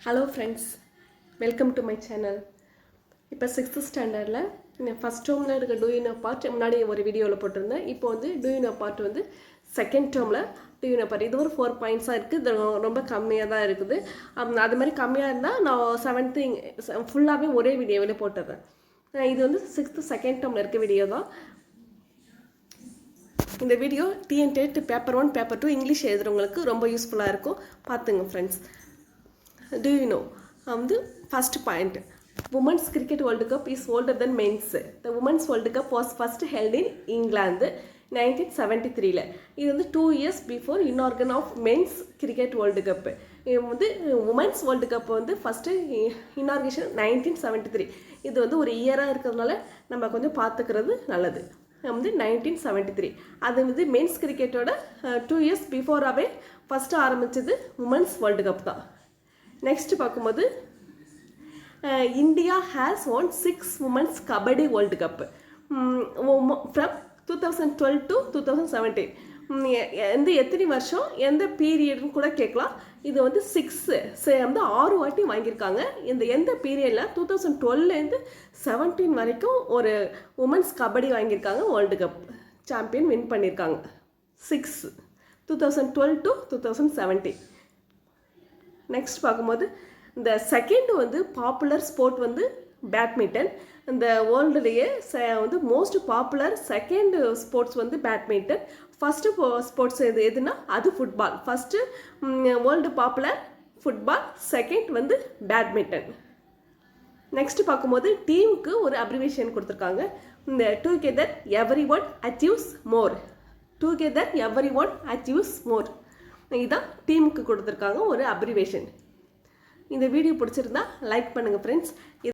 Hello friends, welcome to my channel. இப்போ 6th ஸ்டாண்டர்டில் first டேர்மில் இருக்க டூ யூ நோ பார்ட் முன்னாடி ஒரு வீடியோவில் போட்டிருந்தேன். இப்போ வந்து டூ யூ நோ பார்ட் வந்து செகண்ட் டேர்மில் டூ யூ நோ பார்ட் இது ஒரு 4 பாயிண்ட்ஸாக இருக்குது. இது ரொம்ப கம்மியாக தான் இருக்குது. அது மாதிரி கம்மியாக இருந்தால் நான் 7th ஃபுல்லாகவே ஒரே வீடியோவில் போட்டுடுறேன். இது வந்து 6th செகண்ட் டேர்மில் இருக்க வீடியோ தான். இந்த video TNT paper 1 paper 2 English எழுதுறவங்களுக்கு ரொம்ப யூஸ்ஃபுல்லாக இருக்கும். பார்த்துங்க friends. Do you know? First point. Women's Cricket World Cup is older than men's. The Women's World Cup was first held in England 1973. இது வந்து 2 years before inauguration of Men's Cricket World Cup. இது வந்து Women's World Cup வந்து first inauguration 1973. இது வந்து ஒரு இயராக இருக்கிறதுனால நம்ம கொஞ்சம் பார்த்துக்கிறது நல்லது. வந்து 1973. அது வந்து மென்ஸ் கிரிக்கெட்டோட 2 years பிஃபோராகவே ஃபஸ்ட்டு ஆரம்பித்தது உமன்ஸ் வேர்ல்டு கப் தான். நெக்ஸ்ட் பார்க்கும்போது India has one 6 women's kabaddi world cup from 2012 to 2017. எத்தனை வருஷம் எந்த பீரியட்னு கூட கேட்கலாம். இது வந்து 6 வந்து 6 வாட்டி வாங்கியிருக்காங்க. எந்த பீரியடில் 2012லேருந்து 17 வரைக்கும் ஒரு உமன்ஸ் கபடி வாங்கியிருக்காங்க. வேர்ல்டு கப் சாம்பியன் வின் பண்ணியிருக்காங்க. 6 2012 to 2017. நெக்ஸ்ட் பார்க்கும்போது இந்த செகண்ட் வந்து பாப்புலர் ஸ்போர்ட் வந்து பேட்மிண்டன். இந்த வேர்ல்டுலேயே வந்து மோஸ்ட் பாப்புலர் செகண்ட் ஸ்போர்ட்ஸ் வந்து பேட்மிண்டன். ஃபஸ்ட்டு ஸ்போர்ட்ஸ் எதுனா அது football. First world popular football, second வந்து பேட்மிண்டன். நெக்ஸ்ட் பார்க்கும்போது டீமுக்கு ஒரு அப்ரிவேஷன் கொடுத்துருக்காங்க. இந்த டுகெதர் எவ்ரி ஒன் அச்சீவ்ஸ் மோர். டுகெதர் எவ்ரி ஒன் அச்சீவ்ஸ் மோர் இதுதான் டீமுக்கு கொடுத்துருக்காங்க ஒரு அப்ரிவேஷன். இந்த வீடியோ பிடிச்சிருந்தா லைக் பண்ணுங்கள் ஃப்ரெண்ட்ஸ்.